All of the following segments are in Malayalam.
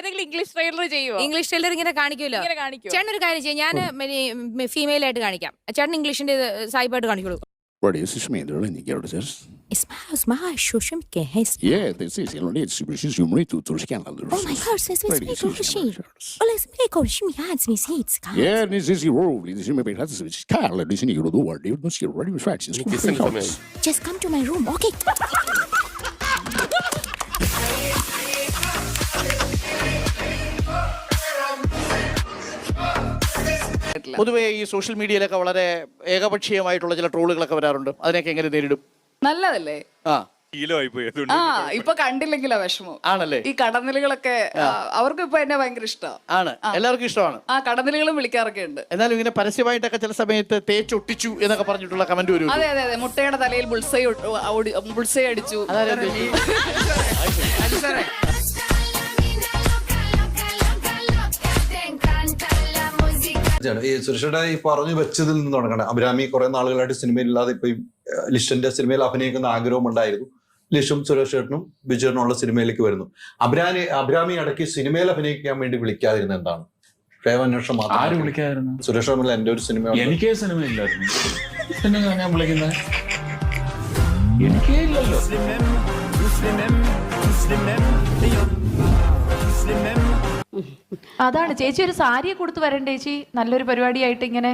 ഏതെങ്കിലും ഇംഗ്ലീഷ് ട്രെയിലർ ചെയ്യുമോ? ഇംഗ്ലീഷ് ട്രെയിലർ ഇങ്ങനെ കാണിക്കുമല്ലോ. ചേട്ടൻ ഒരു കാര്യം ചെയ്യും, ഞാൻ ഫീമെയിൽ ആയിട്ട് കാണിക്കാം, ചേട്ടൻ ഇംഗ്ലീഷിന്റെ സായിപ്പായിട്ട് കാണിക്കുള്ളൂ. What is this mean? Yeah, this is you know it's you need to scan all. Oh my God, this is me Koshi. Oh, let's make Koshi me hands me seats. Yeah, this is your role. This is my that's which Carl, this is you do what you must get ready factions. Just come to my room, okay? പൊതുവേ ഈ സോഷ്യൽ മീഡിയയിലൊക്കെ വളരെ ഏകപക്ഷീയമായിട്ടുള്ള ചില ട്രോളുകളൊക്കെ വരാറുണ്ട്. അതിനൊക്കെ എങ്ങനെ നേരിടും? നല്ലതല്ലേ? ആ ഇപ്പൊ കണ്ടില്ലെങ്കിലാ വിഷമം ആണല്ലേ. ഈ കടന്നിലുകളൊക്കെ അവർക്ക് ഇപ്പൊ എന്നെ ഭയങ്കര ഇഷ്ടമാണ്. എല്ലാവർക്കും ഇഷ്ടമാണ്. ആ കടന്നിലുകളും വിളിക്കാറൊക്കെ ഉണ്ട്. എന്നാലും ഇങ്ങനെ പരസ്യമായിട്ടൊക്കെ ചില സമയത്ത് തേച്ചൊട്ടിച്ചു എന്നൊക്കെ പറഞ്ഞിട്ടുള്ള കമന്റ് വരും. അതെ അതെ അതെ, മുട്ടയുടെ തലയിൽ ബുൾസൈ അടിച്ചു. ഈ സുരക്ഷയുടെ ഈ പറഞ്ഞു വെച്ചതിൽ നിന്ന് തുടങ്ങണം. അഭിരാമി കുറെ നാളുകളായിട്ട് സിനിമയിലില്ലാതെ ഇപ്പൊ ലിസ്റ്റിന്റെ സിനിമയിൽ അഭിനയിക്കുന്ന ആഗ്രഹം ഉണ്ടായിരുന്നു. ലിഷും സുരേഷ് ചേട്ടനും ബിജുവിനുള്ള സിനിമയിലേക്ക് വരുന്നു. അഭിരാമി ഇടയ്ക്ക് സിനിമയിൽ അഭിനയിക്കാൻ വേണ്ടി വിളിക്കാതിരുന്ന എന്താണ്? പ്രേമന്വേഷണം മാത്രം. ആരും വിളിക്കാതിരുന്നു? സുരേഷ് ബാബുവിൽ എന്റെ ഒരു സിനിമ. എനിക്കേ സിനിമയില്ലായിരുന്നു. പിന്നെ ഞാൻ വിളിക്കുന്നത് എനിക്കേ ഇല്ലല്ലോ. അതാണ് ചേച്ചി ഒരു സാരിയെ കൊടുത്ത് വരണ്ടേ ചേച്ചി, നല്ലൊരു പരിപാടിയായിട്ട് ഇങ്ങനെ.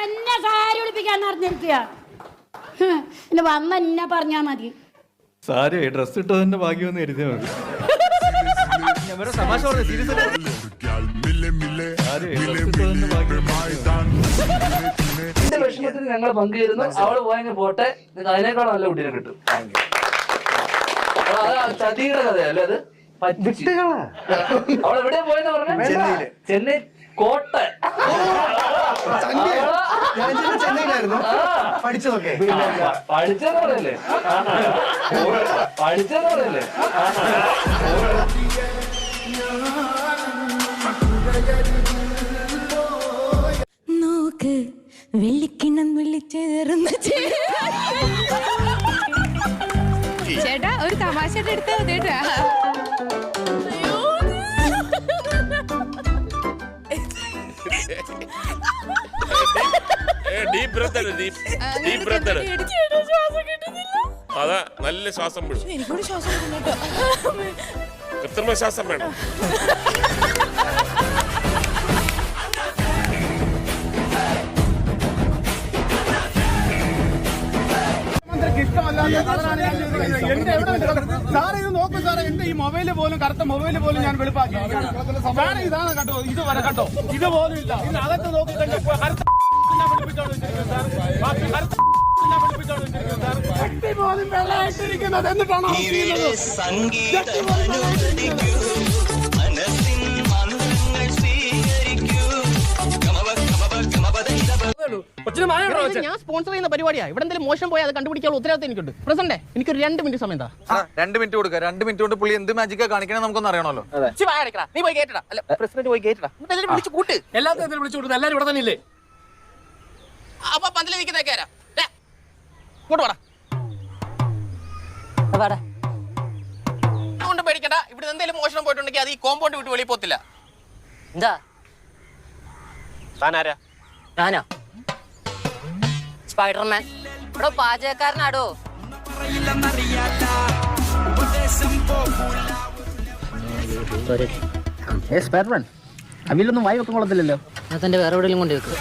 എന്നെ സാരി ഉടുപ്പിക്കാൻ അറിഞ്ഞിരിക്കുക, എന്നെ വന്ന എന്നെ പറഞ്ഞാ മതി. സാരി ഡ്രസ് ഇട്ടതിന്റെ ഭാഗ്യമൊന്നും എഴുതിയാ മതി. എന്റെ വിഷമത്തിൽ ഞങ്ങൾ പങ്കുചേരുന്നു. അവള് പോയെങ്കിൽ പോട്ടെ, അതിനേക്കാൾ നല്ല കുട്ടീനെ കിട്ടും. ചതിയുടെ കഥയല്ലേ അത്? അവൾ എവിടെയാ പോയെന്ന് പറഞ്ഞ? ചെന്നൈ കോട്ട. ചെന്നൈയിലായിരുന്നു പഠിച്ചതൊക്കെ. പഠിച്ചെന്ന് പറയല്ലേ? പഠിച്ചെന്ന് പറയല്ലേ? നോക്ക് വെള്ളിക്കിണ്ണം വിളിച്ചേർന്ന ചേട്ടാ ഒരു തമാശ എടുത്താ മതി കേട്ടാ. അതാ നല്ല ശ്വാസം വിടും. എനിക്കൂടി ശ്വാസം കിട്ടുന്നുണ്ടോ? കൃത്രിമ ശ്വാസം വേണം. സാറേ ഇത് നോക്കൂ സാറേ, എന്റെ ഈ മൊബൈല് പോലും കറുത്ത മൊബൈല് പോലും ഞാൻ വെളുപ്പാക്കി. സാറേ ഇതാണ് കേട്ടോ, ഇത് വരെ കേട്ടോ, ഇതുപോലും ഇല്ല. ഇതിന് അകത്ത് നോക്കി പോലും വെള്ളമായിട്ടിരിക്കുന്നത് എന്നിട്ടാണോ? ഞാൻ സ്പോൺസർ ചെയ്യുന്ന പരിപാടിയാ. ഇവിടെ എന്തെങ്കിലും മോശം പോയാൽ അത് കണ്ടുപിടിക്കാനുള്ള ഉത്തരവാദിത്തം എനിക്കുണ്ട്. പ്രസിഡന്റ്, എനിക്കൊരു 2 മിനിറ്റ് സമയം. 2 മിനിറ്റ് കൊടുക്കുക. 2 മിനിറ്റ് കൊണ്ട് പുള്ളി എന്ത് മാജിക്കാ കാണിക്കണേ നമുക്കൊന്നും അറിയണമല്ലോ. നീ പോയി കേട്ടടാ. അല്ല പ്രസിഡന്റ് പോയി കേട്ടടാ. വിളിച്ചു കൂട്ട്. എല്ലാവരും വിളിച്ചു കൂട്ടുന്നു. എല്ലാവരും ഇവിടെ തന്നെ ഇല്ലേ? അപ്പൊ പന്തല് നിൽക്കുന്നേക്കാരാ ഇങ്ങോട്ട് വാടാ. അതുകൊണ്ട് പേടിക്കണ്ട. ഇവിടെ എന്തെങ്കിലും മോഷണം പോയിട്ടുണ്ടെങ്കിൽ അത് ഈ കോമ്പൗണ്ട് വിട്ട് വെളിയിൽ പോത്തില്ല. എന്താ താനാരാ? ഞാനോ സ്പൈഡർമാൻ. ഇവിടെ പാചകക്കാരനാടോ. സ്പൈഡർമാൻ അവിലൊന്നും വായി വെക്കാൻ കൊള്ളത്തില്ലല്ലോ. അതിന്റെ വേറെ എവിടെയെങ്കിലും കൊണ്ട് വെക്കുക.